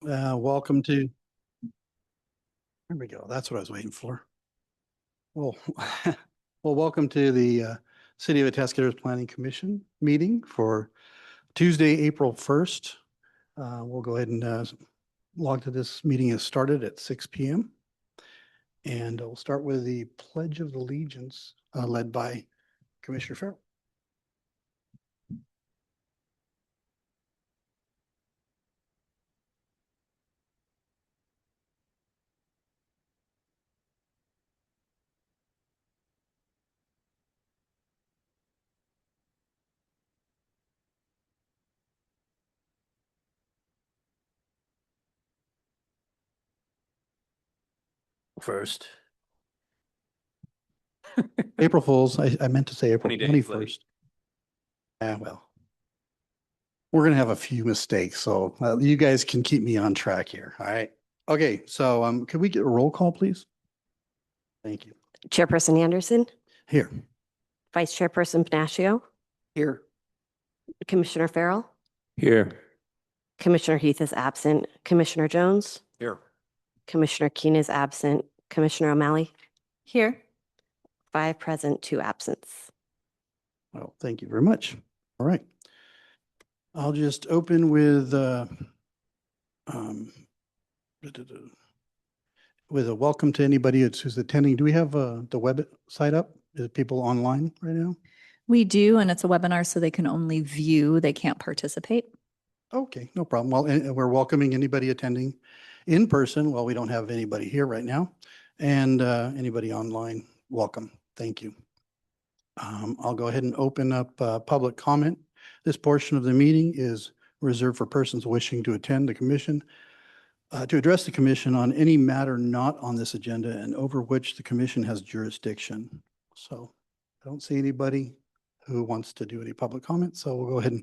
Welcome to, there we go. That's what I was waiting for. Well, welcome to the City of Atascadero Planning Commission meeting for Tuesday, April 1st. We'll go ahead and log to this meeting has started at 6 p.m. And we'll start with the Pledge of Allegiance led by Commissioner Farrell. First. April Fools. I meant to say April 21st. Well, we're going to have a few mistakes, so you guys can keep me on track here. All right. Okay. So could we get a roll call, please? Thank you. Chairperson Anderson, Here. Vice Chairperson Panaccio, Here. Commissioner Farrell, Here. Commissioner Heath is absent, Commissioner Jones, Here. Commissioner Keen is absent, Commissioner O'Malley. Here. 5 present, 2 absence. Well, thank you very much. All right. I'll just open with a welcome to anybody who's attending. Do we have the website up? Is people online right now? We do, and it's a webinar, so they can only view, they can't participate. Okay, no problem. Well, we're welcoming anybody attending in person. Well, we don't have anybody here right now. And anybody online, welcome. Thank you. I'll go ahead and open up public comment. This portion of the meeting is reserved for persons wishing to attend the commission, to address the commission on any matter not on this agenda and over which the commission has jurisdiction. So I don't see anybody who wants to do any public comment. So we'll go ahead and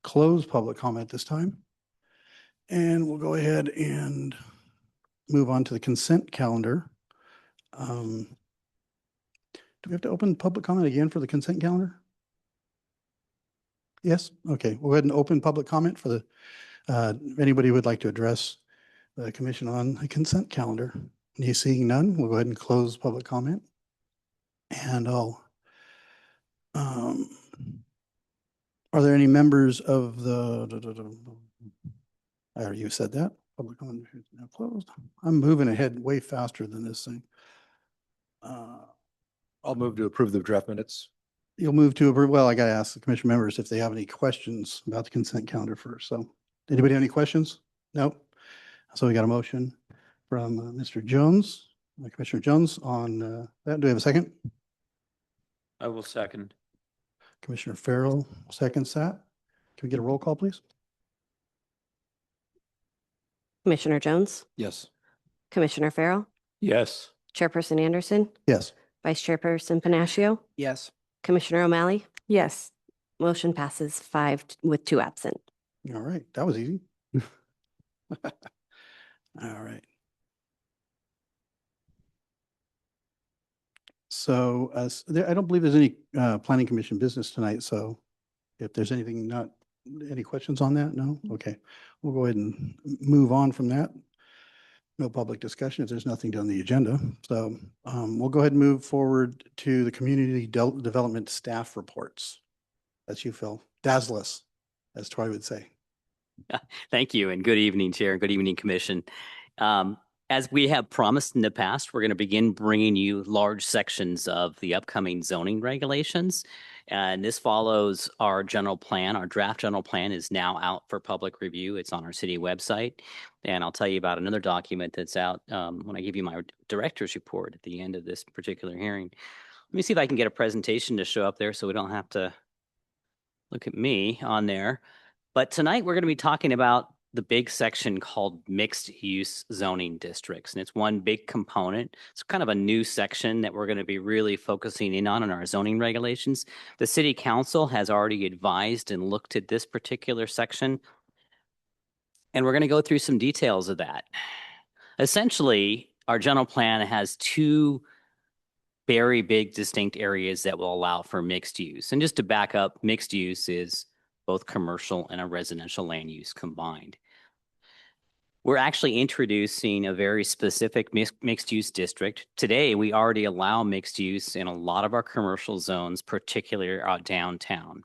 close public comment this time. And we'll go ahead and move on to the consent calendar. Do we have to open public comment again for the consent calendar? Yes? Okay, we'll go ahead and open public comment for the, anybody who would like to address the commission on the consent calendar. You seeing none, we'll go ahead and close public comment. And I'll, are there any members of the, I already said that. Public comment is now closed. I'm moving ahead way faster than this thing. I'll move to approve the draft minutes. You'll move to, well, I got to ask the commission members if they have any questions about the consent calendar first. So anybody have any questions? No. So we got a motion from Mr. Jones, Commissioner Jones on that. Do we have a second? I will second. Commissioner Farrell seconds that. Can we get a roll call, please? Commissioner Jones, Yes. Commissioner Farrell, Yes. Chairperson Anderson, Yes. Vice Chairperson Panaccio, Yes. Commissioner O'Malley. Yes. Motion passes 5 with 2 absent. All right. That was easy. All right. So I don't believe there's any planning commission business tonight. So if there's anything not, any questions on that? No? Okay. We'll go ahead and move on from that. No public discussion if there's nothing on the agenda. So we'll go ahead and move forward to the community development staff reports. That's you, Phil. Dazzless, as Troy would say. Thank you, and good evening, Chair, and good evening, Commission. As we have promised in the past, we're going to begin bringing you large sections of the upcoming zoning regulations. And this follows our general plan. Our draft general plan is now out for public review. It's on our city website. And I'll tell you about another document that's out when I give you my director's report at the end of this particular hearing. Let me see if I can get a presentation to show up there so we don't have to look at me on there. But tonight we're going to be talking about the big section called mixed use zoning districts. And it's one big component. It's kind of a new section that we're going to be really focusing in on our zoning regulations. The city council has already advised and looked at this particular section. And we're going to go through some details of that. Essentially, our general plan has 2 very big distinct areas that will allow for mixed use. And just to back up, mixed use is both commercial and a residential land use combined. We're actually introducing a very specific mixed use district. Today, we already allow mixed use in a lot of our commercial zones, particularly out downtown.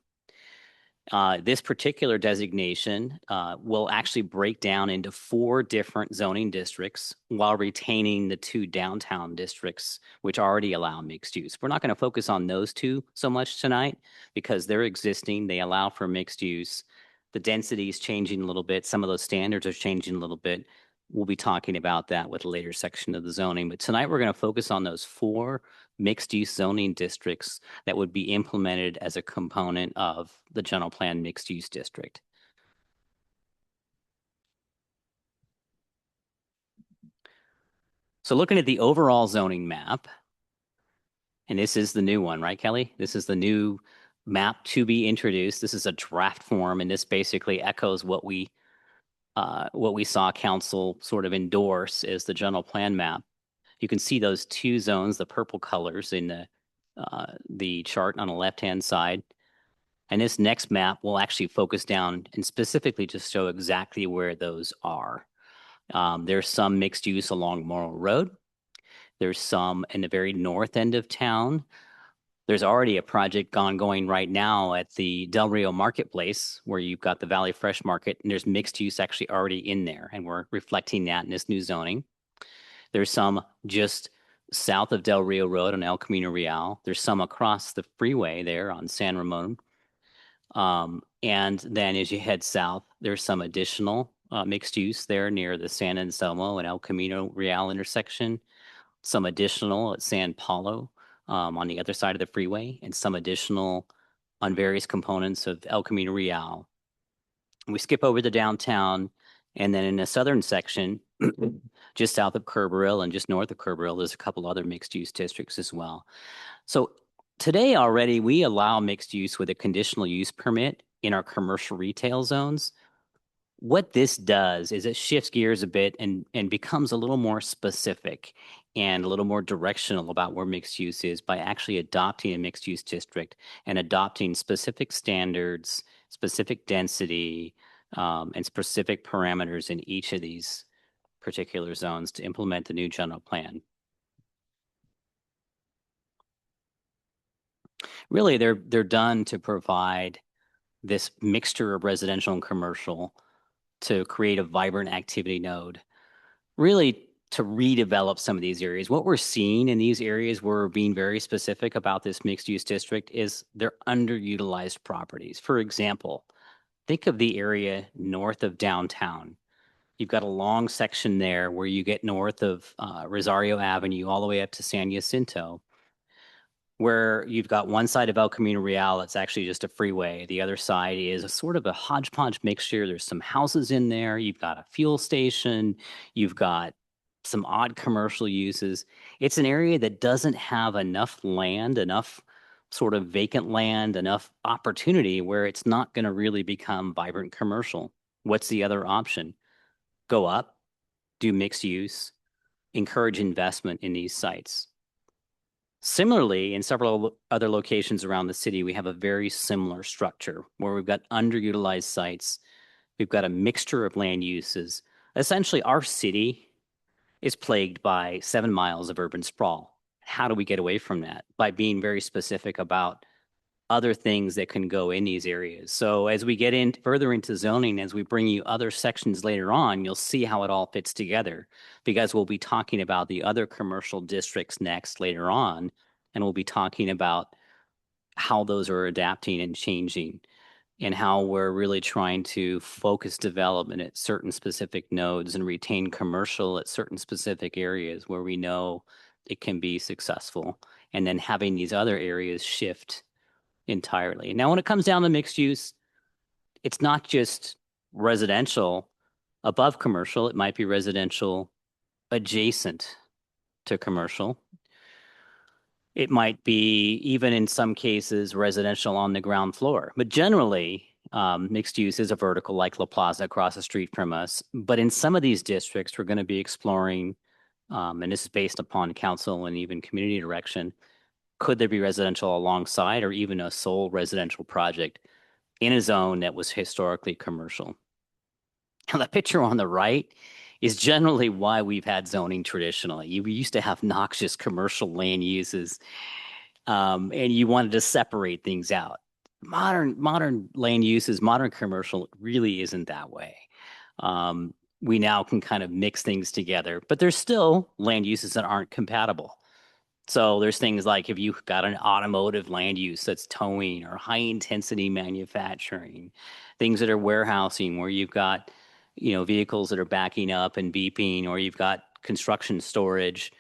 This particular designation will actually break down into 4 different zoning districts while retaining the 2 downtown districts, which already allow mixed use. We're not going to focus on those 2 so much tonight because they're existing. They allow for mixed use. The density is changing a little bit. Some of those standards are changing a little bit. We'll be talking about that with a later section of the zoning. But tonight we're going to focus on those 4 mixed-use zoning districts that would be implemented as a component of the general plan mixed-use district. So looking at the overall zoning map, and this is the new one, right, Kelly? This is the new map to be introduced. This is a draft form, and this basically echoes what we saw council sort of endorse as the general plan map. You can see those 2 zones, the purple colors in the chart on the left-hand side. And this next map will actually focus down and specifically just show exactly where those are. There's some mixed use along Morrill Road. There's some in the very north end of town. There's already a project ongoing right now at the Del Rio Marketplace where you've got the Valley Fresh Market, and there's mixed use actually already in there, and we're reflecting that in this new zoning. There's some just south of Del Rio Road on El Camino Real. There's some across the freeway there on San Ramon. And then as you head south, there's some additional mixed use there near the San Anselmo and El Camino Real intersection. Some additional at San Paulo on the other side of the freeway, and some additional on various components of El Camino Real. We skip over the downtown, and then in the southern section, just south of Kerberville and just north of Kerberville, there's a couple other mixed use districts as well. So today already, we allow mixed use with a conditional use permit in our commercial retail zones. What this does is it shifts gears a bit and becomes a little more specific and a little more directional about where mixed use is by actually adopting a mixed use district and adopting specific standards, specific density, and specific parameters in each of these particular zones to implement the new general plan. Really, they're done to provide this mixture of residential and commercial to create a vibrant activity node, really to redevelop some of these areas. What we're seeing in these areas, we're being very specific about this mixed use district, is they're underutilized properties. For example, think of the area north of downtown. You've got a long section there where you get north of Rosario Avenue all the way up to San Jacinto, where you've got one side of El Camino Real that's actually just a freeway. The other side is a sort of a hodgepodge mixture. There's some houses in there. You've got a fuel station. You've got some odd commercial uses. It's an area that doesn't have enough land, enough sort of vacant land, enough opportunity where it's not going to really become vibrant commercial. What's the other option? Go up, do mixed use, encourage investment in these sites. Similarly, in several other locations around the city, we have a very similar structure where we've got underutilized sites. We've got a mixture of land uses. Essentially, our city is plagued by 7 miles of urban sprawl. How do we get away from that? By being very specific about other things that can go in these areas. So as we get in further into zoning, as we bring you other sections later on, you'll see how it all fits together, because we'll be talking about the other commercial districts next later on, and we'll be talking about how those are adapting and changing and how we're really trying to focus development at certain specific nodes and retain commercial at certain specific areas where we know it can be successful, and then having these other areas shift entirely. Now, when it comes down to mixed use, it's not just residential above commercial. It might be residential adjacent to commercial. It might be, even in some cases, residential on the ground floor. But generally, mixed use is a vertical like La Plaza across the street from us. But in some of these districts, we're going to be exploring, and this is based upon council and even community direction, could there be residential alongside or even a sole residential project in a zone that was historically commercial? Now, the picture on the right is generally why we've had zoning traditionally. We used to have noxious commercial land uses, and you wanted to separate things out. Modern land uses, modern commercial really isn't that way. We now can kind of mix things together, but there's still land uses that aren't compatible. So there's things like if you've got an automotive land use that's towing or high intensity manufacturing, things that are warehousing where you've got, vehicles that are backing up and beeping, or you've got construction storage,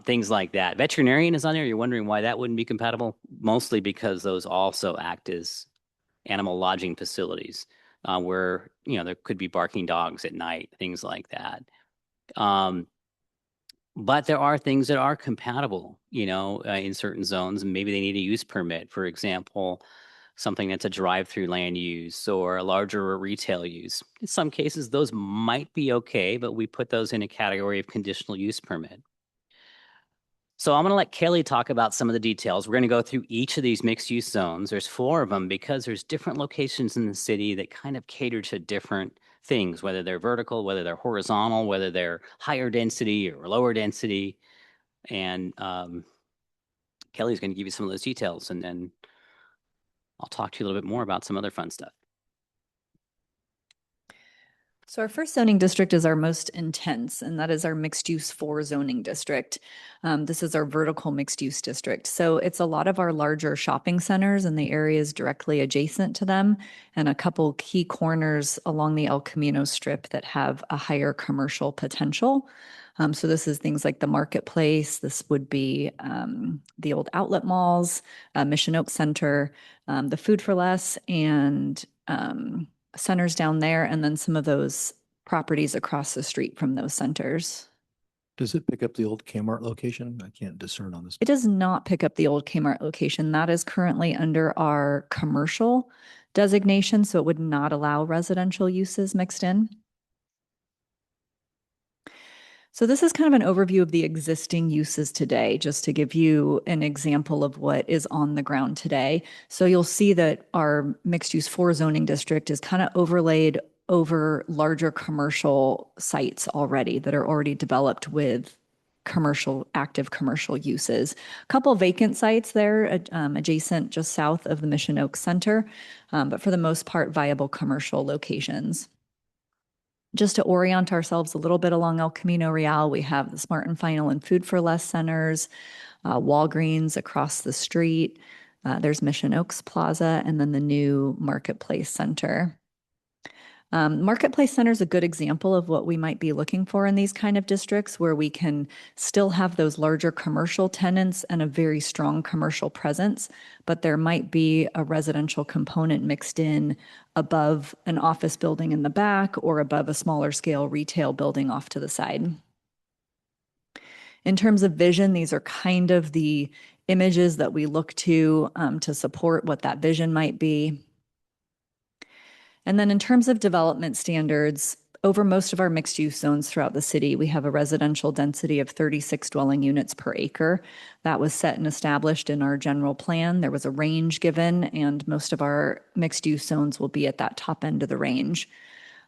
things like that. Veterinarian is on there. You're wondering why that wouldn't be compatible? Mostly because those also act as animal lodging facilities, where, there could be barking dogs at night, things like that. But there are things that are compatible, in certain zones, and maybe they need a use permit. For example, something that's a drive-through land use or a larger retail use. In some cases, those might be okay, but we put those in a category of conditional use permit. So I'm going to let Kelly talk about some of the details. We're going to go through each of these mixed-use zones. There's 4 of them because there's different locations in the city that kind of cater to different things, whether they're vertical, whether they're horizontal, whether they're higher density or lower density. And Kelly's going to give you some of those details, and then I'll talk to you a little bit more about some other fun stuff. So our first zoning district is our most intense, and that is our mixed use 4 zoning district. This is our vertical mixed use district. So it's a lot of our larger shopping centers and the areas directly adjacent to them, and a couple key corners along the El Camino strip that have a higher commercial potential. So this is things like the marketplace. This would be the old outlet malls, Mission Oak Center, the Food for Less, and centers down there, and then some of those properties across the street from those centers. Does it pick up the old Kmart location? I can't discern on this. It does not pick up the old Kmart location. That is currently under our commercial designation, so it would not allow residential uses mixed in. So this is kind of an overview of the existing uses today, just to give you an example of what is on the ground today. So you'll see that our mixed use 4 zoning district is kind of overlaid over larger commercial sites already that are already developed with active commercial uses. A couple vacant sites there adjacent just south of the Mission Oak Center, but for the most part, viable commercial locations. Just to orient ourselves a little bit along El Camino Real, we have the Smart and Final and Food for Less centers, Walgreens across the street. There's Mission Oaks Plaza, and then the new Marketplace Center. Marketplace Center is a good example of what we might be looking for in these kind of districts, where we can still have those larger commercial tenants and a very strong commercial presence, but there might be a residential component mixed in above an office building in the back or above a smaller scale retail building off to the side. In terms of vision, these are kind of the images that we look to support what that vision might be. And then in terms of development standards, over most of our mixed use zones throughout the city, we have a residential density of 36 dwelling units per acre. That was set and established in our general plan. There was a range given, and most of our mixed use zones will be at that top end of the range.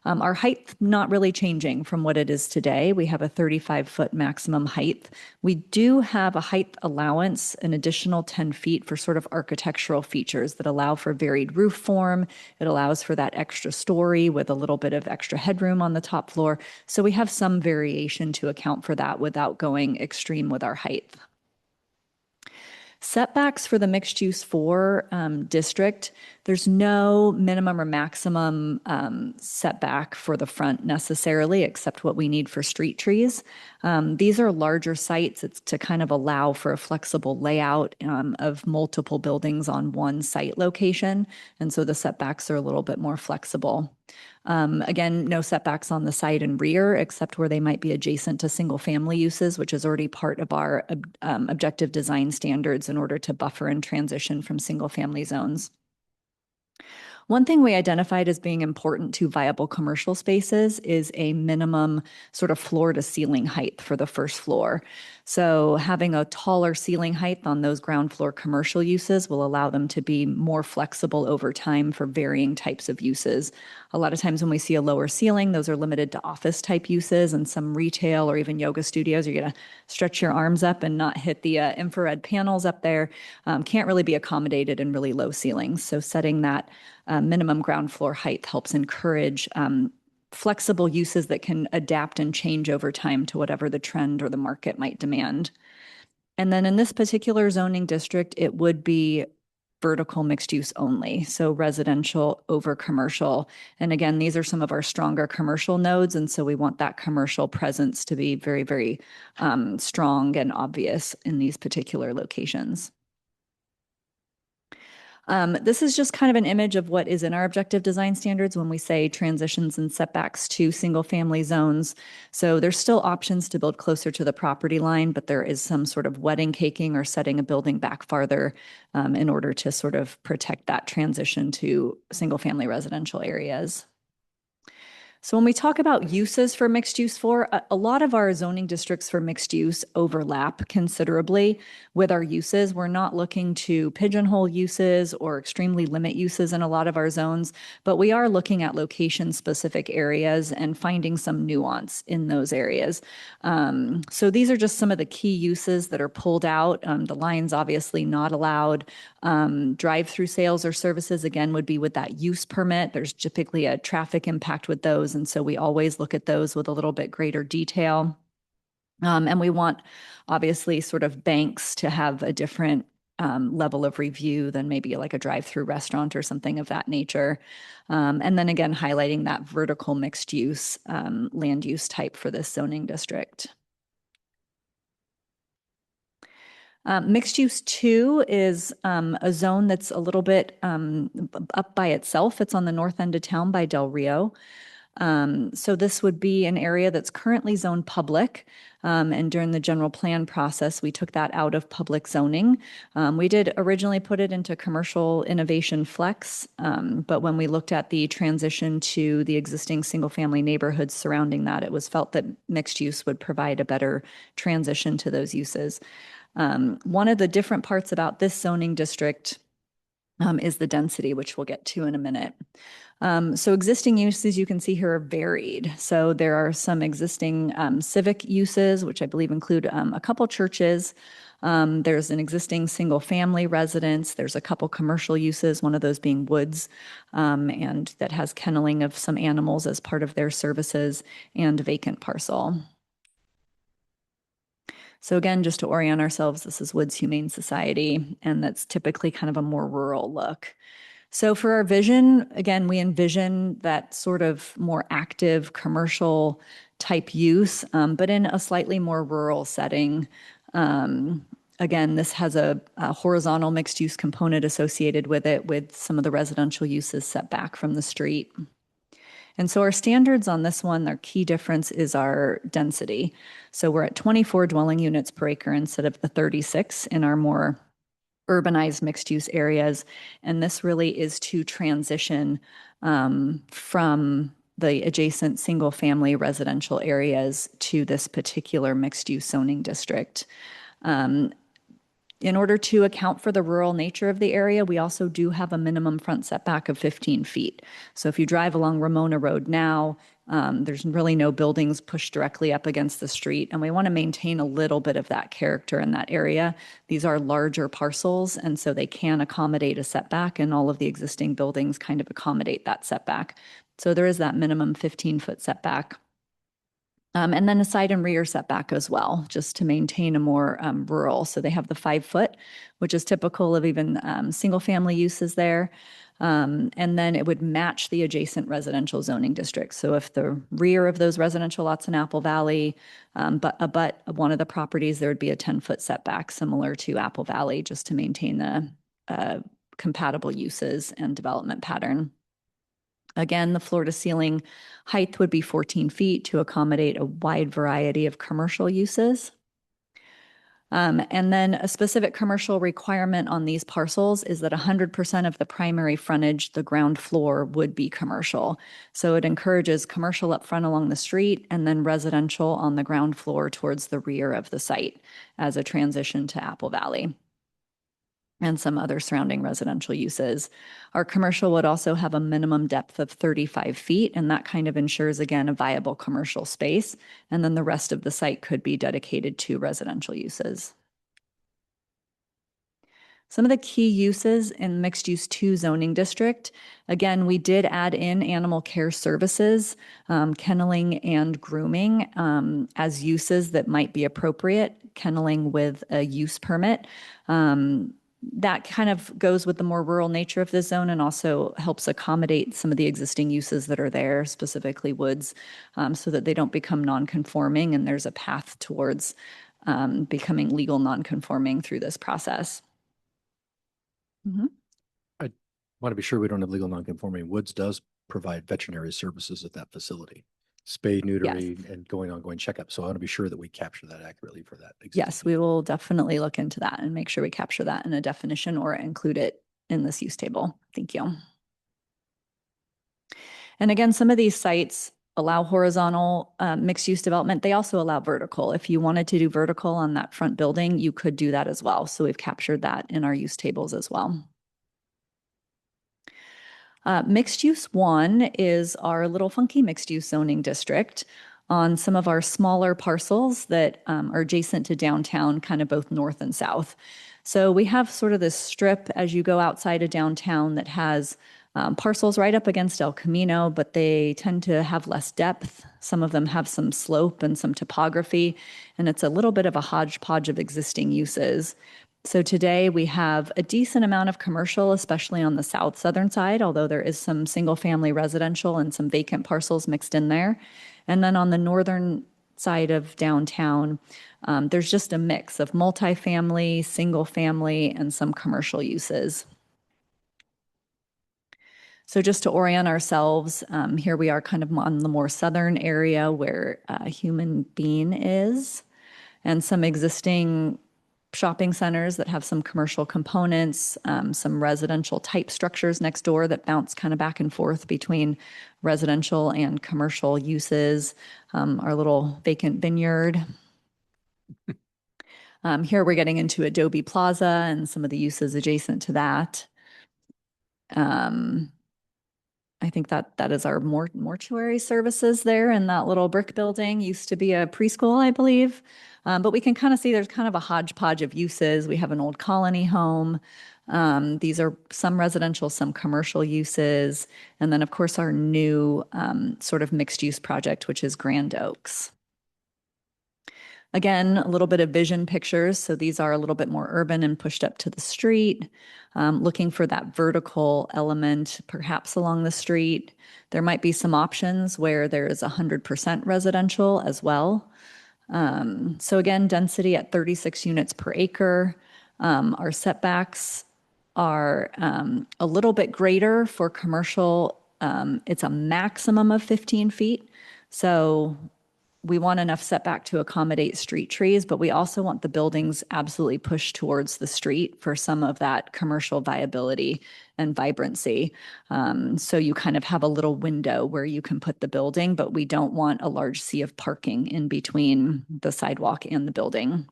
Our height not really changing from what it is today. We have a 35-foot maximum height. We do have a height allowance, an additional 10 feet for sort of architectural features that allow for varied roof form. It allows for that extra story with a little bit of extra headroom on the top floor. So we have some variation to account for that without going extreme with our height. Setbacks for the mixed use 4 district, there's no minimum or maximum setback for the front necessarily, except what we need for street trees. These are larger sites. It's to kind of allow for a flexible layout of multiple buildings on one site location. And so the setbacks are a little bit more flexible. Again, no setbacks on the side and rear, except where they might be adjacent to single family uses, which is already part of our objective design standards in order to buffer and transition from single family zones. One thing we identified as being important to viable commercial spaces is a minimum sort of floor to ceiling height for the first floor. So having a taller ceiling height on those ground floor commercial uses will allow them to be more flexible over time for varying types of uses. A lot of times when we see a lower ceiling, those are limited to office type uses, and some retail or even yoga studios, you're going to stretch your arms up and not hit the infrared panels up there. Can't really be accommodated in really low ceilings. So setting that minimum ground floor height helps encourage flexible uses that can adapt and change over time to whatever the trend or the market might demand. And then in this particular zoning district, it would be vertical mixed use only, so residential over commercial. And again, these are some of our stronger commercial nodes, and so we want that commercial presence to be very, very strong and obvious in these particular locations. This is just kind of an image of what is in our objective design standards when we say transitions and setbacks to single family zones. So there's still options to build closer to the property line, but there is some sort of wedding caking or setting a building back farther in order to sort of protect that transition to single family residential areas. So when we talk about uses for mixed use for, a lot of our zoning districts for mixed use overlap considerably with our uses. We're not looking to pigeonhole uses or extremely limit uses in a lot of our zones, but we are looking at location specific areas and finding some nuance in those areas. So these are just some of the key uses that are pulled out. The lines obviously not allowed. Drive-through sales or services, again, would be with that use permit. There's typically a traffic impact with those. And so we always look at those with a little bit greater detail. And we want, obviously, sort of banks to have a different level of review than maybe like a drive-through restaurant or something of that nature. And then again, highlighting that vertical mixed use land use type for this zoning district. Mixed use 2 is a zone that's a little bit up by itself. It's on the north end of town by Del Rio. So this would be an area that's currently zoned public. And during the general plan process, we took that out of public zoning. We did originally put it into commercial innovation flex, but when we looked at the transition to the existing single family neighborhoods surrounding that, it was felt that mixed use would provide a better transition to those uses. One of the different parts about this zoning district is the density, which we'll get to in a minute. So existing uses you can see here are varied. So there are some existing civic uses, which I believe include a couple churches. There's an existing single family residence. There's a couple commercial uses, one of those being woods, and that has kenneling of some animals as part of their services, and vacant parcel. So again, just to orient ourselves, this is Woods Humane Society, and that's typically kind of a more rural look. So for our vision, again, we envision that sort of more active commercial type use, but in a slightly more rural setting. Again, this has a horizontal mixed use component associated with it, with some of the residential uses set back from the street. And so our standards on this one, our key difference is our density. So we're at 24 dwelling units per acre instead of the 36 in our more urbanized mixed use areas. And this really is to transition from the adjacent single family residential areas to this particular mixed use zoning district. In order to account for the rural nature of the area, we also do have a minimum front setback of 15 feet. So if you drive along Ramona Road now, there's really no buildings pushed directly up against the street, and we want to maintain a little bit of that character in that area. These are larger parcels, and so they can accommodate a setback, and all of the existing buildings kind of accommodate that setback. So there is that minimum 15-foot setback. And then a side and rear setback as well, just to maintain a more rural. So they have the 5 foot, which is typical of even single family uses there. And then it would match the adjacent residential zoning district. So if the rear of those residential lots in Apple Valley, but one of the properties, there would be a 10-foot setback similar to Apple Valley, just to maintain the compatible uses and development pattern. Again, the floor to ceiling height would be 14 feet to accommodate a wide variety of commercial uses. And then a specific commercial requirement on these parcels is that 100% of the primary frontage, the ground floor, would be commercial. So it encourages commercial up front along the street and then residential on the ground floor towards the rear of the site as a transition to Apple Valley and some other surrounding residential uses. Our commercial would also have a minimum depth of 35 feet, and that kind of ensures, again, a viable commercial space. And then the rest of the site could be dedicated to residential uses. Some of the key uses in mixed use 2 zoning district, again, we did add in animal care services, kenneling and grooming as uses that might be appropriate, kenneling with a use permit. That kind of goes with the more rural nature of the zone and also helps accommodate some of the existing uses that are there, specifically woods, so that they don't become non-conforming and there's a path towards becoming legal non-conforming through this process. I want to be sure we don't have legal non-conforming. Woods does provide veterinary services at that facility. Spay, neutering, and ongoing checkup. So I want to be sure that we capture that accurately for that. Yes, we will definitely look into that and make sure we capture that in a definition or include it in this use table. Thank you. And again, some of these sites allow horizontal mixed use development. They also allow vertical. If you wanted to do vertical on that front building, you could do that as well. So we've captured that in our use tables as well. Mixed use 1 is our little funky mixed use zoning district on some of our smaller parcels that are adjacent to downtown, kind of both north and south. So we have sort of this strip as you go outside of downtown that has parcels right up against El Camino, but they tend to have less depth. Some of them have some slope and some topography, and it's a little bit of a hodgepodge of existing uses. So today we have a decent amount of commercial, especially on the southern side, although there is some single family residential and some vacant parcels mixed in there. And then on the northern side of downtown, there's just a mix of multifamily, single family, and some commercial uses. So just to orient ourselves, here we are kind of on the more southern area where Human Bean is, and some existing shopping centers that have some commercial components, some residential type structures next door that bounce kind of back and forth between residential and commercial uses, our little vacant vineyard. Here we're getting into Adobe Plaza and some of the uses adjacent to that. I think that is our mortuary services there in that little brick building. Used to be a preschool, I believe. But we can kind of see there's kind of a hodgepodge of uses. We have an old colony home. These are some residential, some commercial uses. And then, of course, our new sort of mixed use project, which is Grand Oaks. Again, a little bit of vision pictures. So these are a little bit more urban and pushed up to the street, looking for that vertical element, perhaps along the street. There might be some options where there is 100% residential as well. So again, density at 36 units per acre. Our setbacks are a little bit greater for commercial. It's a maximum of 15 feet. So we want enough setback to accommodate street trees, but we also want the buildings absolutely pushed towards the street for some of that commercial viability and vibrancy. So you kind of have a little window where you can put the building, but we don't want a large sea of parking in between the sidewalk and the building.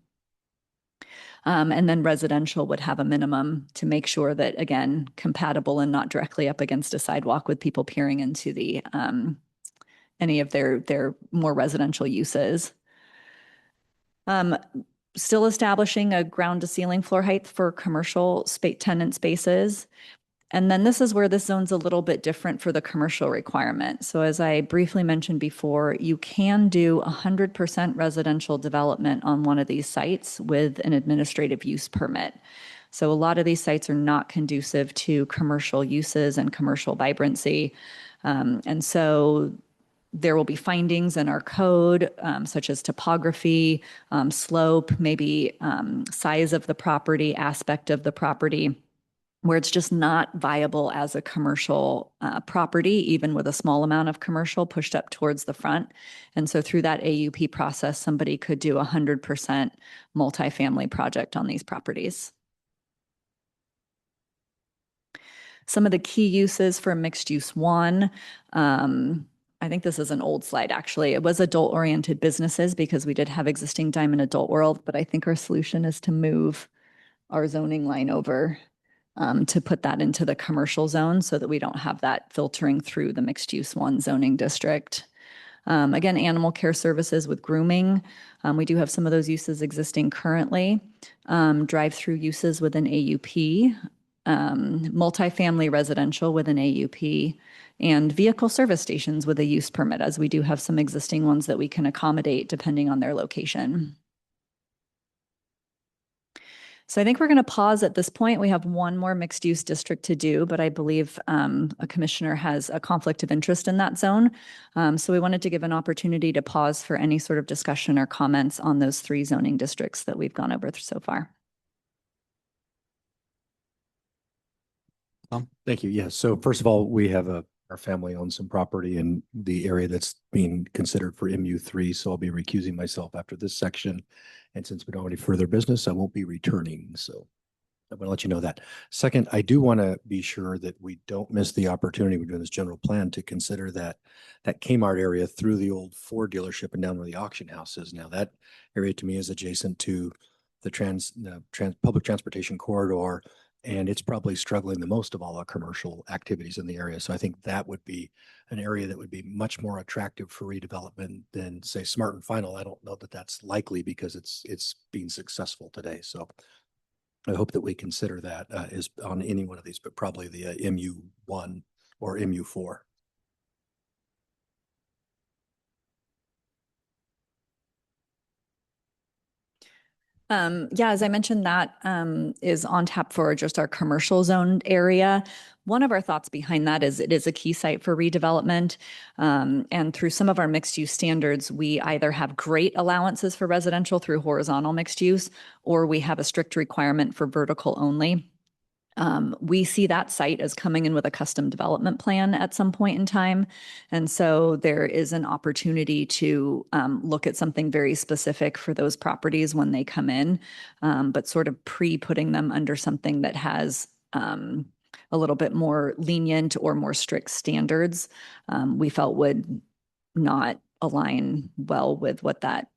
And then residential would have a minimum to make sure that, again, compatible and not directly up against a sidewalk with people peering into the any of their more residential uses. Still establishing a ground to ceiling floor height for commercial tenant spaces. And then this is where this zone's a little bit different for the commercial requirement. So as I briefly mentioned before, you can do 100% residential development on one of these sites with an administrative use permit. So a lot of these sites are not conducive to commercial uses and commercial vibrancy. And so there will be findings in our code, such as topography, slope, maybe size of the property, aspect of the property. where it's just not viable as a commercial property, even with a small amount of commercial pushed up towards the front. And so through that AUP process, somebody could do 100% multifamily project on these properties. Some of the key uses for mixed use one, I think this is an old slide, actually. It was adult oriented businesses because we did have existing Diamond Adult World, but I think our solution is to move our zoning line over to put that into the commercial zone so that we don't have that filtering through the mixed use one zoning district. Again, animal care services with grooming. We do have some of those uses existing currently. Drive-through uses with an AUP, multifamily residential with an AUP, and vehicle service stations with a use permit, as we do have some existing ones that we can accommodate depending on their location. So I think we're going to pause at this point. We have one more mixed use district to do, but I believe a commissioner has a conflict of interest in that zone. So we wanted to give an opportunity to pause for any sort of discussion or comments on those 3 zoning districts that we've gone over so far. Thank you. Yes. So first of all, we have our family owns some property in the area that's being considered for MU3. So I'll be recusing myself after this section. And since we don't have any further business, I won't be returning. So I'm going to let you know that. Second, I do want to be sure that we don't miss the opportunity. We're doing this general plan to consider that Kmart area through the old Ford dealership and down where the auction house is. Now that area to me is adjacent to the public transportation corridor, and it's probably struggling the most of all our commercial activities in the area. So I think that would be an area that would be much more attractive for redevelopment than, say, Smart and Final. I don't know that that's likely because it's being successful today. So I hope that we consider that is on any one of these, but probably the MU1 or MU4. Yeah, as I mentioned, that is on tap for just our commercial zoned area. One of our thoughts behind that is it is a key site for redevelopment. And through some of our mixed use standards, we either have great allowances for residential through horizontal mixed use, or we have a strict requirement for vertical only. We see that site as coming in with a custom development plan at some point in time. And so there is an opportunity to look at something very specific for those properties when they come in, but sort of pre-putting them under something that has a little bit more lenient or more strict standards, we felt would not align well with what that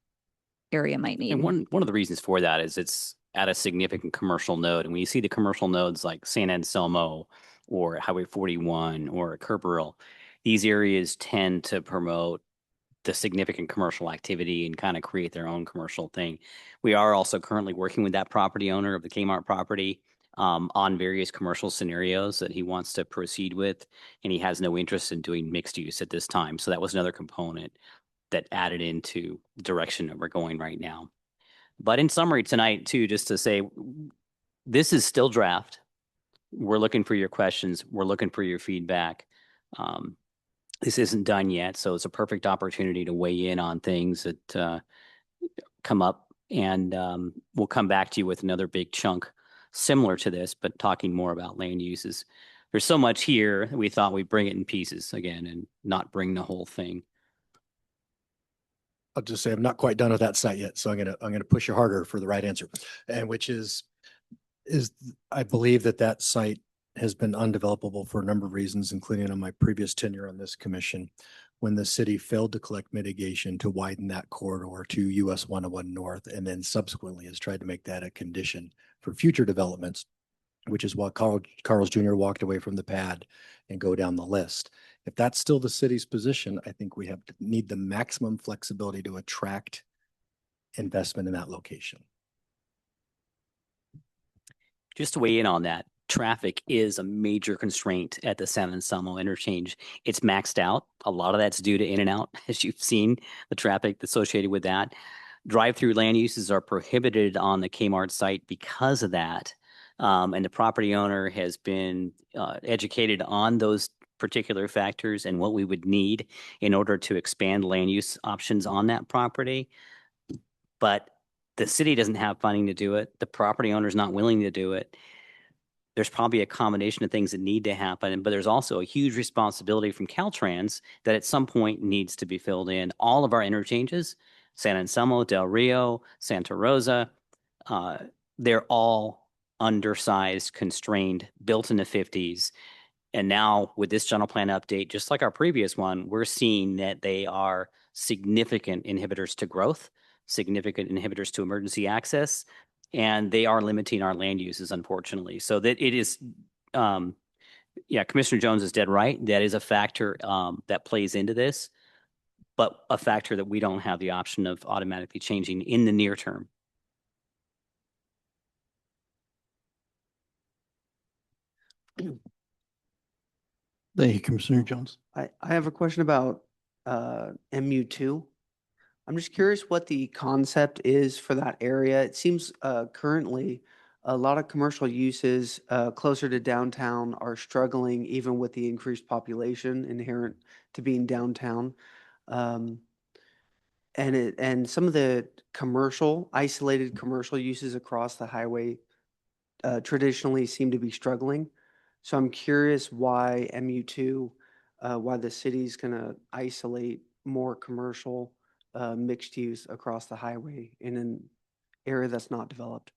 area might need. And one of the reasons for that is it's at a significant commercial node. And when you see the commercial nodes like San Anselmo or Highway 41 or Kerberville, these areas tend to promote the significant commercial activity and kind of create their own commercial thing. We are also currently working with that property owner of the Kmart property on various commercial scenarios that he wants to proceed with, and he has no interest in doing mixed use at this time. So that was another component that added into the direction that we're going right now. But in summary tonight, too, just to say, this is still draft. We're looking for your questions. We're looking for your feedback. This isn't done yet, so it's a perfect opportunity to weigh in on things that come up. And we'll come back to you with another big chunk similar to this, but talking more about land uses. There's so much here that we thought we'd bring it in pieces again and not bring the whole thing. I'll just say I'm not quite done with that site yet, so I'm gonna push you harder for the right answer, and which is I believe that site has been undevelopable for a number of reasons, including on my previous tenure on this commission, when the city failed to collect mitigation to widen that corridor to US 101 North, and then subsequently has tried to make that a condition for future developments, which is why Carl's Jr. walked away from the pad and go down the list. If that's still the city's position, I think we have to need the maximum flexibility to attract investment in that location. Just to weigh in on that, traffic is a major constraint at the San Anselmo interchange. It's maxed out. A lot of that's due to in and out, as you've seen, the traffic associated with that. Drive-through land uses are prohibited on the Kmart site because of that. And the property owner has been educated on those particular factors and what we would need in order to expand land use options on that property. But the city doesn't have funding to do it. The property owner is not willing to do it. There's probably a combination of things that need to happen, but there's also a huge responsibility from Caltrans that at some point needs to be filled in. All of our interchanges, San Anselmo, Del Rio, Santa Rosa, they're all undersized, constrained, built in the 50s. And now with this general plan update, just like our previous one, we're seeing that they are significant inhibitors to growth, significant inhibitors to emergency access, and they are limiting our land uses, unfortunately. So that it is, yeah, Commissioner Jones is dead right. That is a factor that plays into this, but a factor that we don't have the option of automatically changing in the near term. Thank you, Commissioner Jones. I have a question about MU2. I'm just curious what the concept is for that area. It seems currently a lot of commercial uses closer to downtown are struggling even with the increased population inherent to being downtown. And some of the isolated commercial uses across the highway traditionally seem to be struggling. So I'm curious why MU2, why the city's going to isolate more commercial mixed use across the highway in an area that's not developed.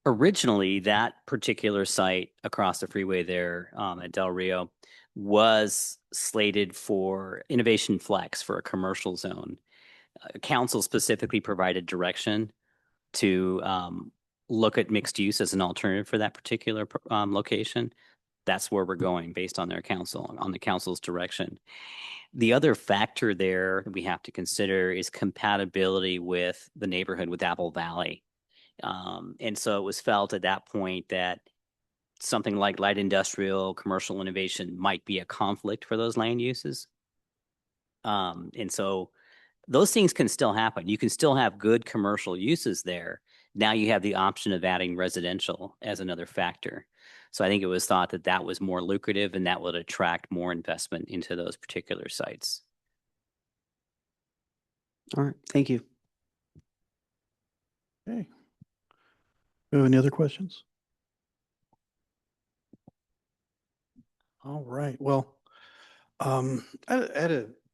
Originally, that particular site across the freeway there at Del Rio was slated for Innovation Flex for a commercial zone. Council specifically provided direction to look at mixed use as an alternative for that particular location. That's where we're going based on the council's direction. The other factor there that we have to consider is compatibility with the neighborhood, with Apple Valley. And so it was felt at that point that something like light industrial, commercial innovation might be a conflict for those land uses. And so those things can still happen. You can still have good commercial uses there. Now you have the option of adding residential as another factor. So I think it was thought that that was more lucrative and that would attract more investment into those particular sites. All right, thank you. Okay. Do you have any other questions? All right, well, I had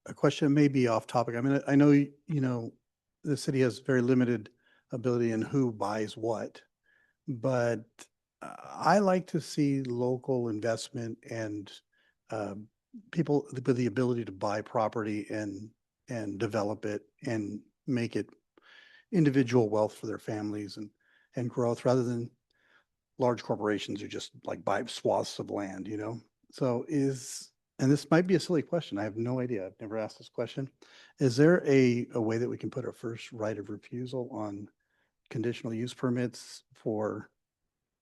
a question maybe off topic. I mean, I know, you know, the city has very limited ability in who buys what, but I like to see local investment and people with the ability to buy property and develop it and make it individual wealth for their families and growth rather than large corporations who just like buy swaths of land, you know? So and this might be a silly question. I have no idea. I've never asked this question. Is there a way that we can put a first right of refusal on conditional use permits for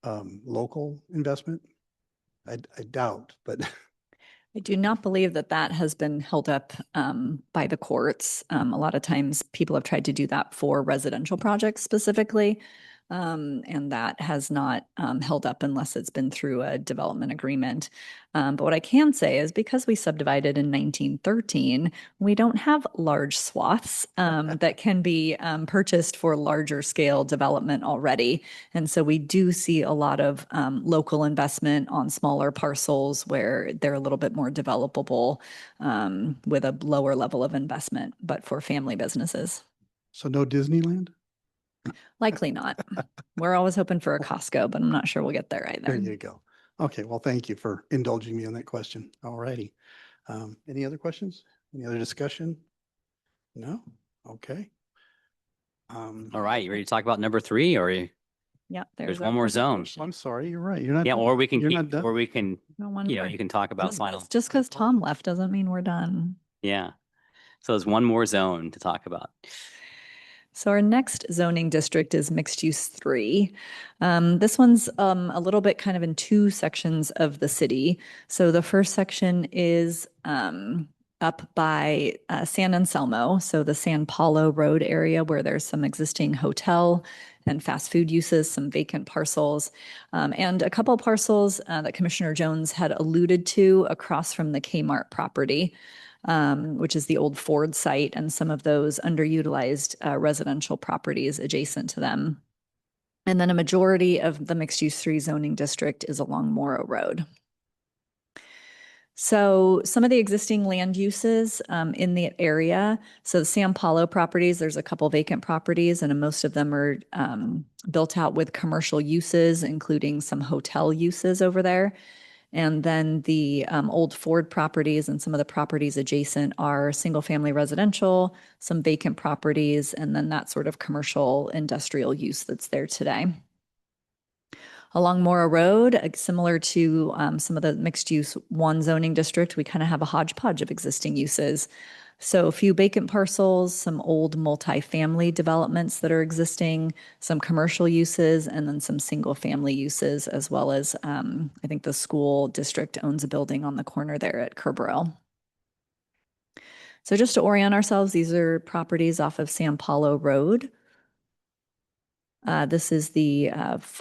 local investment? I doubt, but I do not believe that that has been held up by the courts. A lot of times people have tried to do that for residential projects specifically, and that has not held up unless it's been through a development agreement. But what I can say is because we subdivided in 1913, we don't have large swaths that can be purchased for larger scale development already. And so we do see a lot of local investment on smaller parcels where they're a little bit more developable with a lower level of investment, but for family businesses. so no Disneyland? Likely not. We're always hoping for a Costco, but I'm not sure we'll get there There either. you go. Okay, well, thank you for indulging me on that question. All righty. Any other questions? Any other discussion? No? Okay. All right, you ready to talk about number 3 or Yeah, there's our one more zone? presentation. I'm sorry, you're right. You're not. Yeah, done. or we can You're keep, not done. or we can, No one you know, more. you can talk about final. Just because Tom left doesn't mean we're done. Yeah. So there's one more zone to talk about. So our next zoning district is mixed use 3. This one's a little bit kind of in 2 sections of the city. So the first section is up by San Anselmo, so the San Paulo Road area where there's some existing hotel and fast food uses, some vacant parcels, and a couple parcels that Commissioner Jones had alluded to across from the Kmart property, which is the old Ford site, and some of those underutilized residential properties adjacent to them. And then a majority of the mixed-use 3 zoning district is along Morrow Road. So some of the existing land uses in the area, so the San Paulo properties, there's a couple vacant properties, and most of them are built out with commercial uses, including some hotel uses over there. And then the old Ford properties and some of the properties adjacent are single-family residential, some vacant properties, and then that sort of commercial industrial use that's there today. Along Morrow Road, similar to some of the mixed-use 1 zoning district, we kind of have a hodgepodge of existing uses. So a few vacant parcels, some old multifamily developments that are existing, some commercial uses, and then some single-family uses, as well as I think the school district owns a building on the corner there at Kerberow. So just to orient ourselves, these are properties off of San Paulo Road. This is the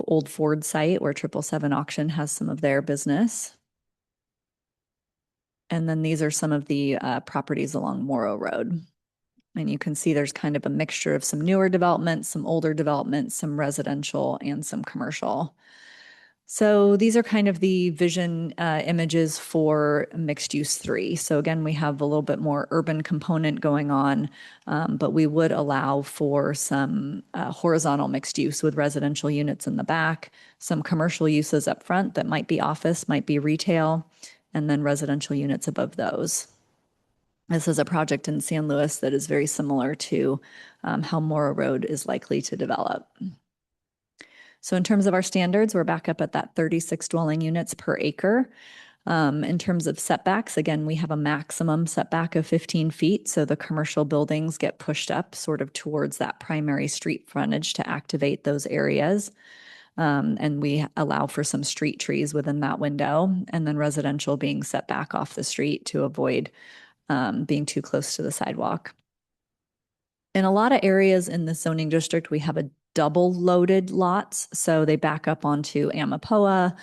old Ford site where 777 Auction has some of their business. And then these are some of the properties along Morrow Road. And you can see there's kind of a mixture of some newer developments, some older developments, some residential, and some commercial. So these are kind of the vision images for mixed use 3. So again, we have a little bit more urban component going on, but we would allow for some horizontal mixed use with residential units in the back, some commercial uses up front that might be office, might be retail, and then residential units above those. This is a project in San Luis that is very similar to how Morrow Road is likely to develop. So in terms of our standards, we're back up at that 36 dwelling units per acre. In terms of setbacks, again, we have a maximum setback of 15 feet. So the commercial buildings get pushed up sort of towards that primary street frontage to activate those areas. And we allow for some street trees within that window, and then residential being set back off the street to avoid being too close to the sidewalk. In a lot of areas in the zoning district, we have a double loaded lots. So they back up onto Amapoa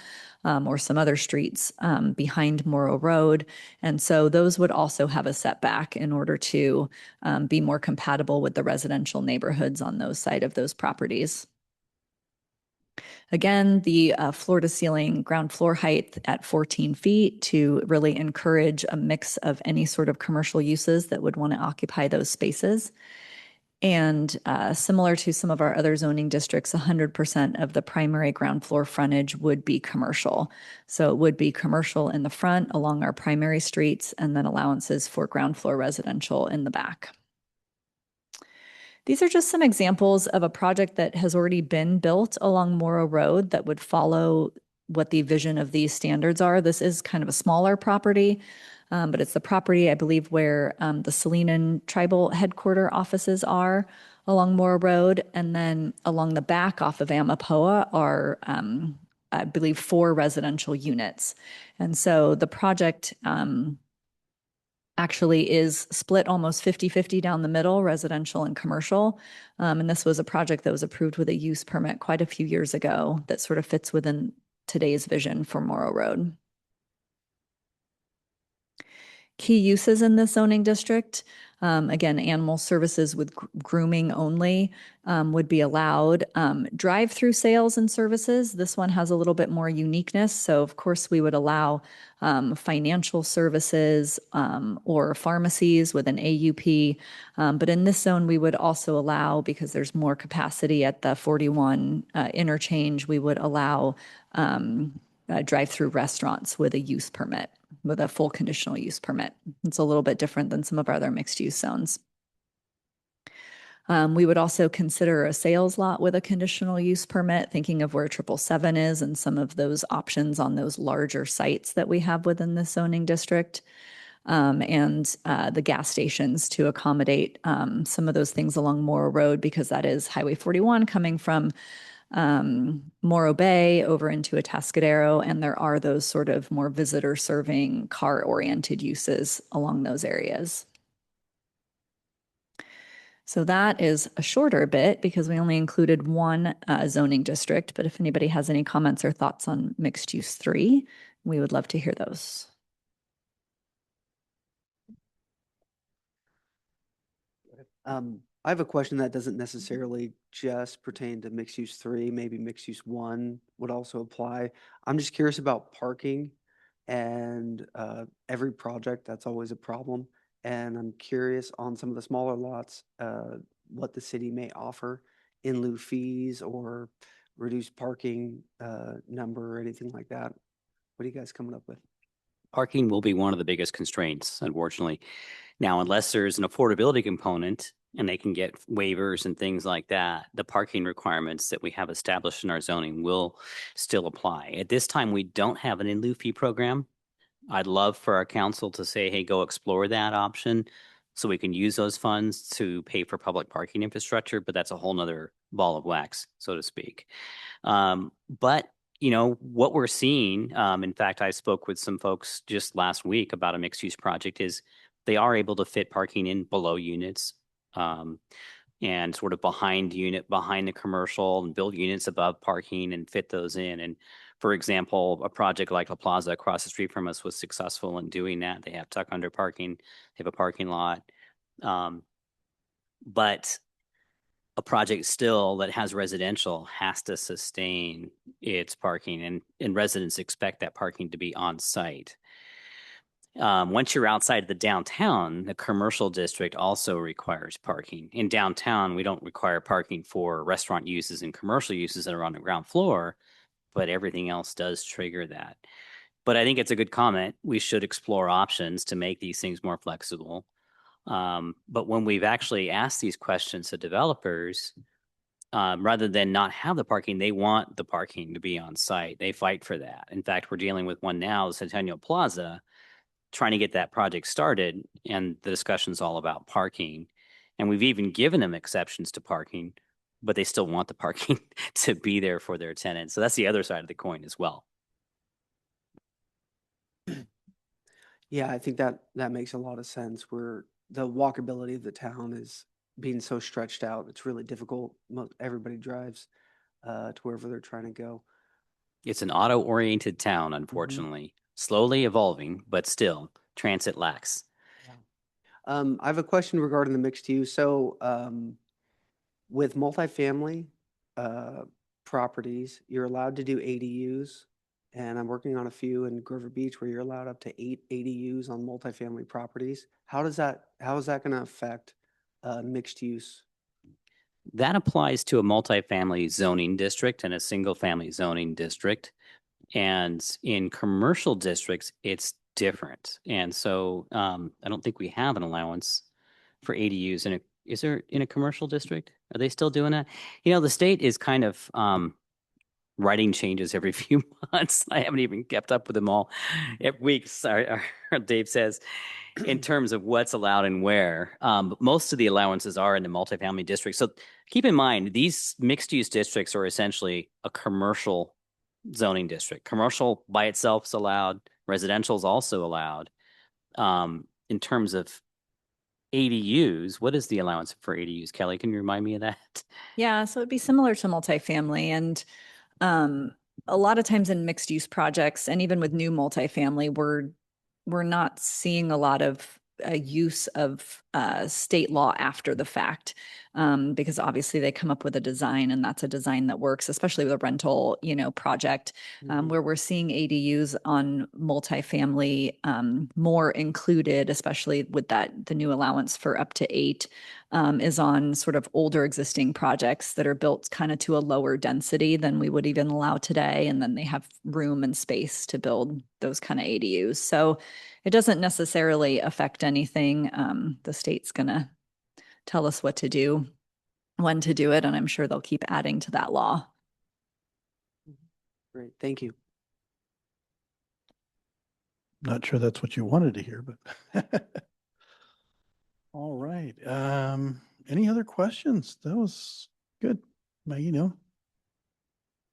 or some other streets behind Morrow Road. And so those would also have a setback in order to be more compatible with the residential neighborhoods on those side of those properties. Again, the floor to ceiling ground floor height at 14 feet to really encourage a mix of any sort of commercial uses that would want to occupy those spaces. And similar to some of our other zoning districts, 100% of the primary ground floor frontage would be commercial. So it would be commercial in the front along our primary streets, and then allowances for ground floor residential in the back. These are just some examples of a project that has already been built along Morrow Road that would follow what the vision of these standards are. This is kind of a smaller property, but it's the property, I believe, where the Salinan Tribal Headquarter offices are along Morrow Road. And then along the back off of Amapoa are, I believe, 4 residential units. And so the project actually is split almost 50-50 down the middle, residential and commercial. And this was a project that was approved with a use permit quite a few years ago that sort of fits within today's vision for Morrow Road. Key uses in this zoning district, again, animal services with grooming only would be allowed. Drive-through sales and services, this one has a little bit more uniqueness. So of course we would allow financial services or pharmacies with an AUP. But in this zone, we would also allow, because there's more capacity at the 41 interchange, we would allow drive-through restaurants with a use permit, with a full conditional use permit. It's a little bit different than some of our other mixed use zones. We would also consider a sales lot with a conditional use permit, thinking of where 777 is and some of those options on those larger sites that we have within the zoning district. And the gas stations to accommodate some of those things along Morrow Road, because that is Highway 41 coming from Morro Bay over into Atascadero, and there are those sort of more visitor serving car oriented uses along those areas. So that is a shorter bit because we only included one zoning district. But if anybody has any comments or thoughts on mixed use 3, we would love to hear those. I have a question that doesn't necessarily just pertain to mixed use 3, maybe mixed use 1 would also apply. I'm just curious about parking and every project, that's always a problem. And I'm curious on some of the smaller lots, what the city may offer in lieu fees or reduced parking number or anything like that. What are you guys coming up with? Parking will be one of the biggest constraints, unfortunately. Now, unless there's an affordability component and they can get waivers and things like that, the parking requirements that we have established in our zoning will still apply. At this time, we don't have an in lieu fee program. I'd love for our council to say, hey, go explore that option so we can use those funds to pay for public parking infrastructure, but that's a whole nother ball of wax, so to speak. But you know, what we're seeing, in fact, I spoke with some folks just last week about a mixed use project, is they are able to fit parking in below units, and sort of behind the commercial, and build units above parking and fit those in. And for example, a project like La Plaza across the street from us was successful in doing that. They have tuck under parking, they have a parking lot. But a project still that has residential has to sustain its parking, and residents expect that parking to be on site. Once you're outside the downtown, the commercial district also requires parking. In downtown, we don't require parking for restaurant uses and commercial uses that are on the ground floor, but everything else does trigger that. But I think it's a good comment. We should explore options to make these things more flexible. But when we've actually asked these questions to developers, rather than not have the parking, they want the parking to be on site. They fight for that. In fact, we're dealing with one now, Centennial Plaza, trying to get that project started, and the discussion's all about parking. And we've even given them exceptions to parking, but they still want the parking to be there for their tenants. So that's the other side of the coin as well. Yeah, I think that makes a lot of sense, where the walkability of the town is being so stretched out. It's really difficult. Everybody drives to wherever they're trying to go. It's an auto-oriented town, unfortunately, slowly evolving, but still transit lacks. I have a question regarding the mixed use. So with multifamily properties, you're allowed to do ADUs. And I'm working on a few in Grover Beach where you're allowed up to 8 ADUs on multifamily properties. How is that going to affect mixed use? That applies to a multifamily zoning district and a single family zoning district. And in commercial districts, it's different. And so I don't think we have an allowance for ADUs is there in a commercial district? Are they still doing that? You know, the state is kind of writing changes every few months. I haven't even kept up with them all at weeks. Dave says, in terms of what's allowed and where. But most of the allowances are in the multifamily district. So keep in mind, these mixed use districts are essentially a commercial zoning district. Commercial by itself is allowed. Residential is also allowed. In terms of ADUs, what is the allowance for ADUs? Kelly, can you remind me of that? Yeah, so it'd be similar to multifamily. And a lot of times in mixed use projects, and even with new multifamily, we're not seeing a lot of use of state law after the fact, because obviously they come up with a design, and that's a design that works, especially with a rental, project, where we're seeing ADUs on multifamily more included, especially with the new allowance for up to 8, is on sort of older existing projects that are built kind of to a lower density than we would even allow today. And then they have room and space to build those kind of ADUs. So it doesn't necessarily affect anything. The state's going to tell us what to do, when to do it, and I'm sure they'll keep adding to that law. Great, thank you. Not sure that's what you wanted to hear, but. All right. Any other questions? That was good. Maggie, no?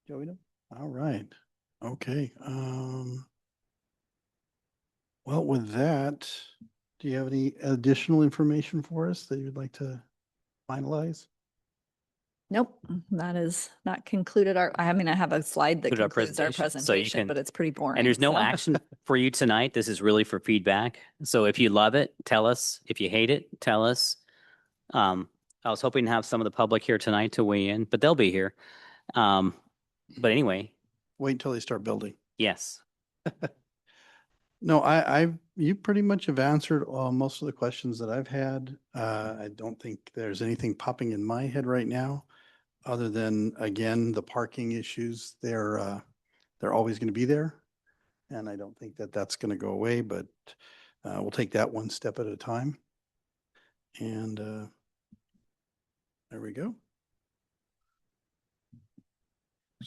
Joey, no? All right. Okay. Well, with that, do you have any additional information for us that you'd like to finalize? Nope, that is not concluded I mean, I have a slide that Conclude our concludes our presentation, so you presentation, can- but it's pretty boring. And there's no so- action for you tonight. This is really for feedback. So if you love it, tell us. If you hate it, tell us. I was hoping to have some of the public here tonight to weigh in, but they'll be here. But anyway, Wait until they start building. yes. No, you pretty much have answered most of the questions that I've had. I don't think there's anything popping in my head right now, other than, again, the parking issues. They're always going to be there. And I don't think that that's going to go away, but we'll take that one step at a time. And there we go.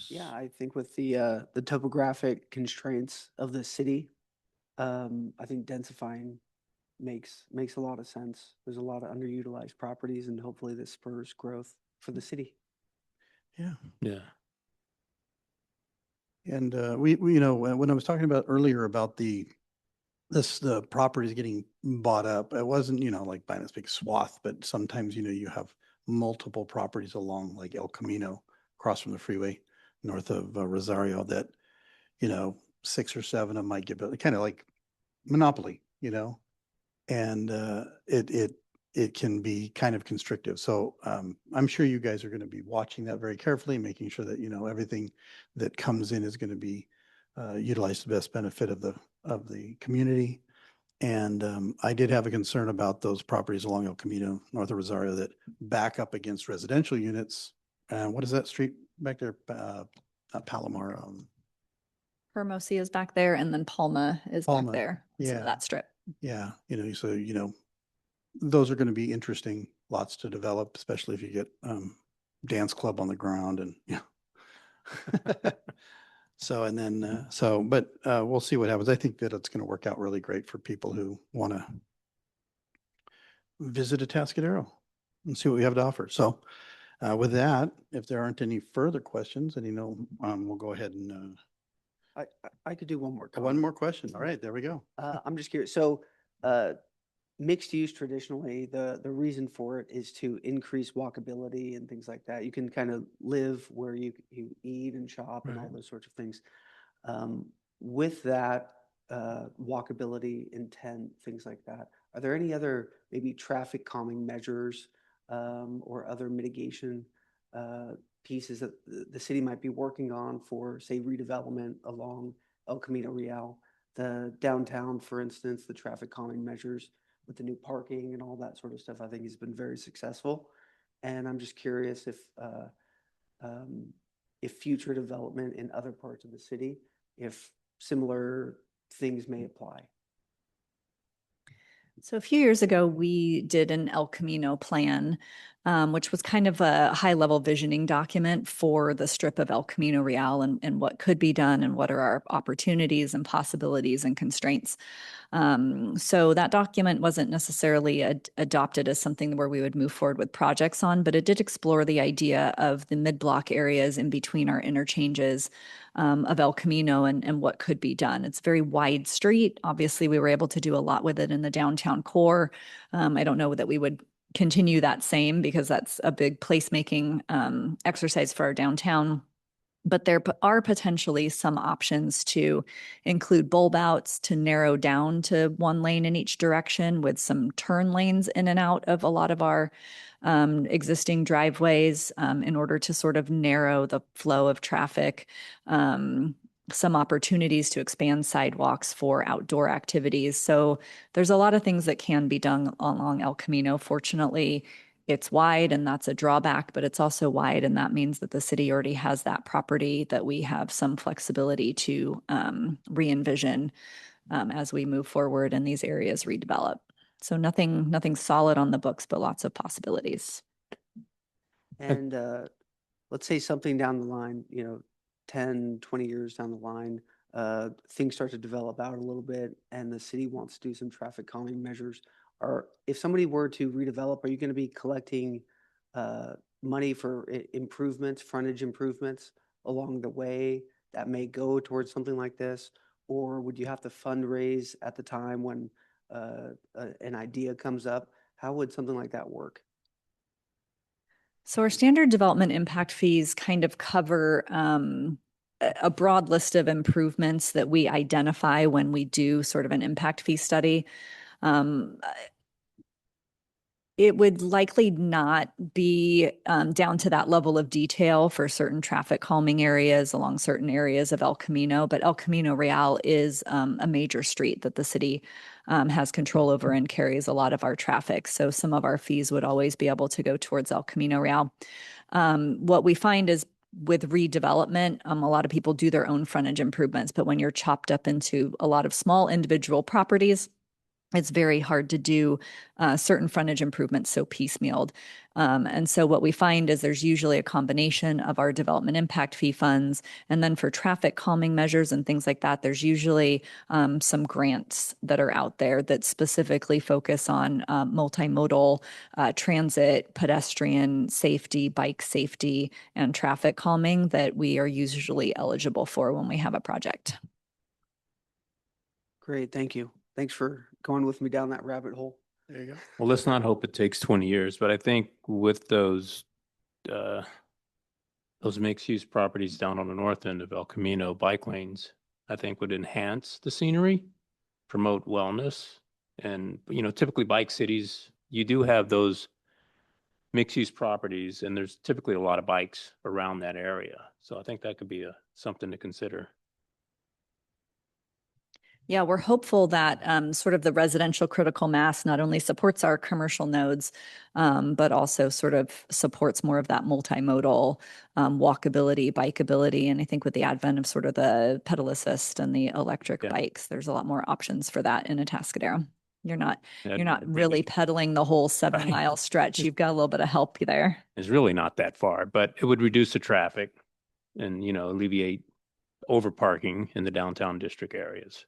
Yeah, I think with the topographic constraints of the city, I think densifying makes a lot of sense. There's a lot of underutilized properties, and hopefully this spurs growth for the city. Yeah. Yeah. And we, when I was talking about earlier about the properties getting bought up, it wasn't, like buying this big swath, but sometimes, you have multiple properties along like El Camino across from the freeway north of Rosario that, 6 or 7 of them might get built, kind of like monopoly, and it can be kind of constrictive. So I'm sure you guys are going to be watching that very carefully, making sure that, everything that comes in is going to be utilized to the best benefit of the community. And I did have a concern about those properties along El Camino, north of Rosario, that back up against residential units. And what is that street back there? Not Palomar. Hermosa is back there, and then Palma is Palma, back there. So yeah. that strip. Yeah, so those are going to be interesting lots to develop, especially if you get dance club on the ground and so and then but we'll see what happens. I think that it's going to work out really great for people who want to visit Atascadero and see what we have to offer. So with that, if there aren't any further questions, and we'll go ahead and I could do one more. one comment. more question. All right, there we go. I'm just curious. So, mixed use traditionally, the reason for it is to increase walkability and things like that. You can kind of live where you eat and shop and all Right. those sorts of things. With that walkability intent, things like that, are there any other maybe traffic calming measures or other mitigation pieces that the city might be working on for, say, redevelopment along El Camino Real, the downtown, for instance, the traffic calming measures with the new parking and all that sort of stuff, I think has been very successful. And I'm just curious if future development in other parts of the city, if similar things may apply. So a few years ago, we did an El Camino plan, which was kind of a high-level visioning document for the strip of El Camino Real and what could be done and what are our opportunities and possibilities and constraints. So that document wasn't necessarily adopted as something where we would move forward with projects on, but it did explore the idea of the mid-block areas in between our interchanges of El Camino and what could be done. It's a very wide street. Obviously, we were able to do a lot with it in the downtown core. I don't know that we would continue that same because that's a big placemaking exercise for our downtown. But there are potentially some options to include bulb outs to narrow down to 1 lane in each direction with some turn lanes in and out of a lot of our existing driveways in order to sort of narrow the flow of traffic. Some opportunities to expand sidewalks for outdoor activities. So there's a lot of things that can be done along El Camino. Fortunately, it's wide and that's a drawback, but it's also wide. And that means that the city already has that property that we have some flexibility to re-envision as we move forward and these areas redevelop. So nothing solid on the books, but lots of possibilities. And let's say something down the line, 10, 20 years down the line, things start to develop out a little bit and the city wants to do some traffic calming measures. Or if somebody were to redevelop, are you going to be collecting money for improvements, frontage improvements along the way that may go towards something like this? Or would you have to fundraise at the time when an idea comes up? How would something like that work? So our standard development impact fees kind of cover a broad list of improvements that we identify when we do sort of an impact fee study. Um, It would likely not be down to that level of detail for certain traffic calming areas along certain areas of El Camino, but El Camino Real is a major street that the city has control over and carries a lot of our traffic. So some of our fees would always be able to go towards El Camino Real. What we find is with redevelopment, a lot of people do their own frontage improvements, but when you're chopped up into a lot of small individual properties, it's very hard to do certain frontage improvements so piecemealed. And so what we find is there's usually a combination of our development impact fee funds. And then for traffic calming measures and things like that, there's usually some grants that are out there that specifically focus on multimodal transit, pedestrian safety, bike safety, and traffic calming that we are usually eligible for when we have a project. Great, thank you. Thanks for going with me down that rabbit hole. There you go. Well, let's not hope it takes 20 years, but I think with those mixed-use properties down on the north end of El Camino, bike lanes, I think would enhance the scenery, promote wellness. And, you know, typically bike cities, you do have those mixed-use properties, and there's typically a lot of bikes around that area. So I think that could be something to consider. Yeah, we're hopeful that sort of the residential critical mass not only supports our commercial nodes, but also sort of supports more of that multimodal walkability, bikeability. And I think with the advent of sort of the pedal assist and the electric Yeah. bikes, there's a lot more options for that in Atascadero. You're not That you're not really pedaling the whole 7-mile stretch. You've got a little bit of help there. is really not that far, but it would reduce the traffic and, you know, alleviate overparking in the downtown district areas.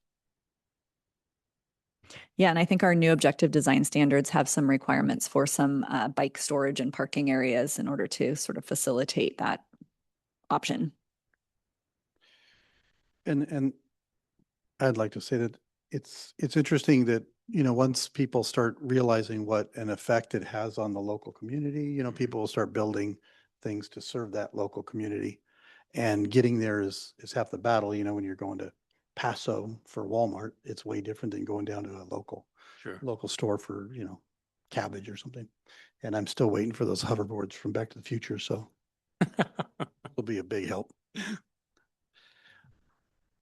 Yeah, and I think our new objective design standards have some requirements for some bike storage and parking areas in order to sort of facilitate that option. And I'd like to say that it's interesting that, you know, once people start realizing what an effect it has on the local community, you know, people will start building things to serve that local community. And getting there is half the battle. You know, when you're going to Paso for Walmart, it's way different than going down to a local store for, you know, cabbage or something. And I'm still waiting for those hoverboards from Back to the Future. So it'll be a big help.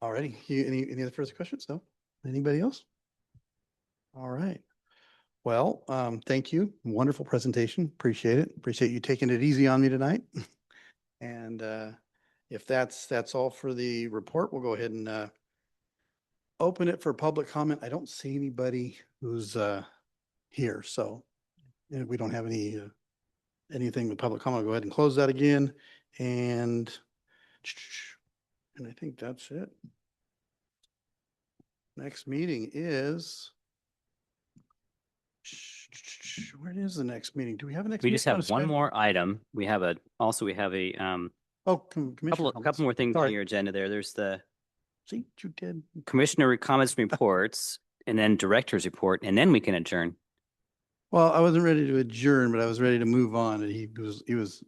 All righty. Any other further questions? No? Anybody else? All right. Well, thank you. Wonderful presentation. Appreciate it. Appreciate you taking it easy on me tonight. And if that's all for the report, we'll go ahead and open it for public comment. I don't see anybody who's here, so if we don't have anything with public comment, I'll go ahead and close that again. And I think that's it. Next meeting is, where is the next meeting? Do we have a next? We meeting just on have the one schedule? more item. We have a Oh, commissioner couple comments. more things on Sorry. your agenda there. There's the See what you did. commissioner comments and reports, and then director's report, and then we can adjourn. Well, I wasn't ready to adjourn, but I was ready to move on, and he was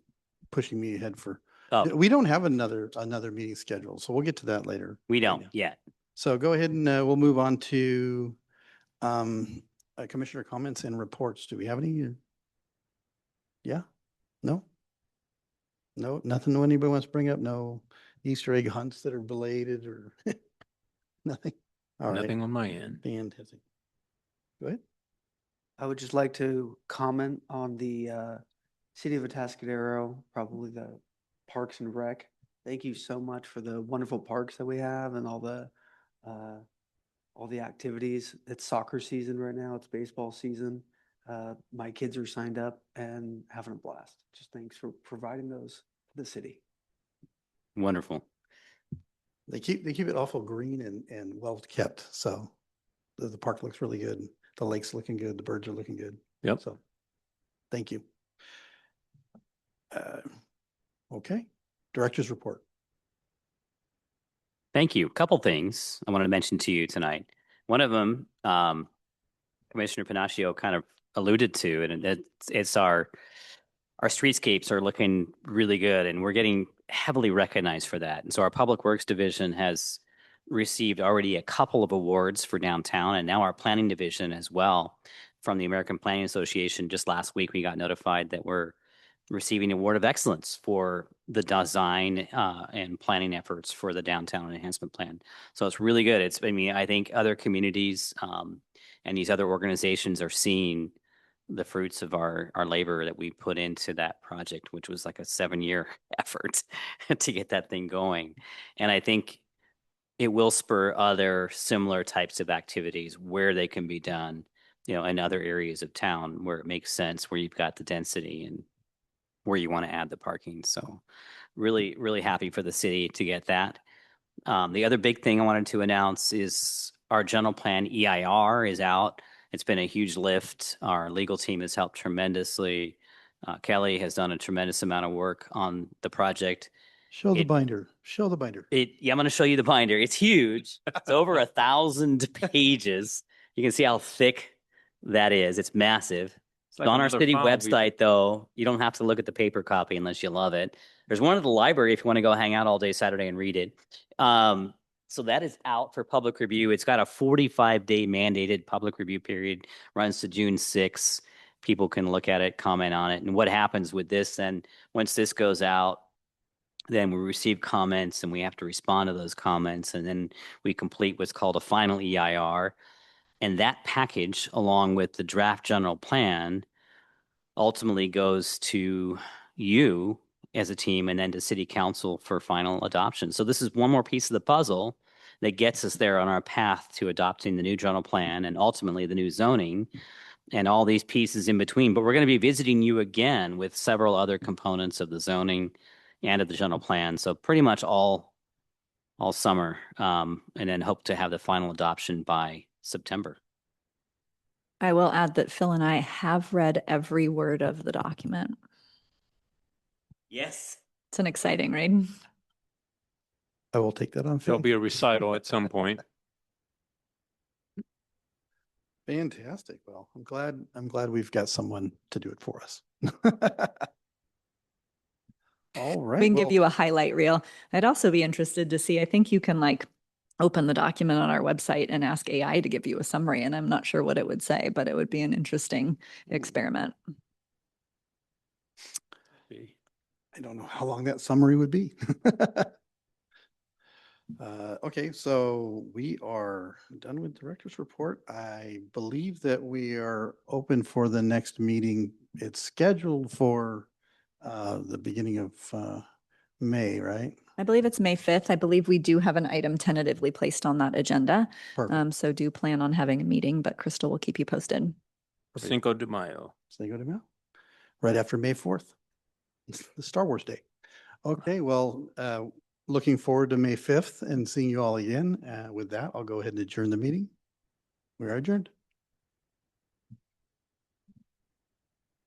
pushing me ahead for. Oh, We don't have another meeting scheduled, so we'll get to that later. we right don't now. yet. So go ahead and we'll move on to commissioner comments and reports. Do we have any? Yeah? No? No, nothing anybody wants to bring up? No Easter egg hunts that are belated or nothing? All right. Nothing on my end. Fantastic. Go ahead. I would just like to comment on the city of Atascadero, probably the Parks and Rec. Thank you so much for the wonderful parks that we have and all the activities. It's soccer season right now. It's baseball season. My kids are signed up and having a blast. Just thanks for providing those to the city. Wonderful. They keep it awful green and well kept. So the park looks really good. The lake's looking good. The birds are looking good. Yep. So thank you. Okay. Director's report. Thank you. Couple things I wanted to mention to you tonight. One of them, Commissioner Panaccio kind of alluded to, and it's our our streetscapes are looking really good and we're getting heavily recognized for that. And so our Public Works Division has received already a couple of awards for downtown, and now our Planning Division as well from the American Planning Association. Just last week, we got notified that we're receiving an award of excellence for the design and planning efforts for the downtown enhancement plan. So it's really good. I think other communities and these other organizations are seeing the fruits of our labor that we put into that project, which was like a 7-year effort to get that thing going. And I think it will spur other similar types of activities where they can be done, in other areas of town where it makes sense, where you've got the density and where you want to add the parking. So really, really happy for the city to get that. The other big thing I wanted to announce is our general plan EIR is out. It's been a huge lift. Our legal team has helped tremendously. Kelly has done a tremendous amount of work on the project. Show the binder. Show the binder. Yeah, I'm going to show you the binder. It's huge. It's over 1,000 pages. You can see how thick that is. It's massive. It's like On our another city file we- website, though, you don't have to look at the paper copy unless you love it. There's one at the library if you want to go hang out all day Saturday and read it. So that is out for public review. It's got a 45-day mandated public review period, runs to June 6th. People can look at it, comment on it. And what happens with this then, once this goes out, then we receive comments and we have to respond to those comments. And then we complete what's called a final EIR. And that package, along with the draft general plan, ultimately goes to you as a team and then to city council for final adoption. So this is one more piece of the puzzle that gets us there on our path to adopting the new general plan and ultimately the new zoning and all these pieces in between. But we're going to be visiting you again with several other components of the zoning and of the general plan. So pretty much all summer, and then hope to have the final adoption by September. I will add that Phil and I have read every word of the document. Yes. It's an exciting read. I will take that on There'll film. be a recital at some point. Fantastic. Well, I'm glad we've got someone to do it for us. All right. We can give well, you a highlight reel. I'd also be interested to see, I think you can open the document on our website and ask AI to give you a summary. And I'm not sure what it would say, but it would be an interesting experiment. I don't know how long that summary would be. Okay, so we are done with director's report. I believe that we are open for the next meeting. It's scheduled for the beginning of May, right? I believe it's May 5th. I believe we do have an item tentatively placed on that agenda. Perfect. So do plan on having a meeting, but Crystal will keep you posted. Perfect. Cinco de Mayo. Cinco de Mayo, right after May 4th, the Star Wars Day. Okay, well, looking forward to May 5th and seeing you all again. With that, I'll go ahead and adjourn the meeting. We are adjourned.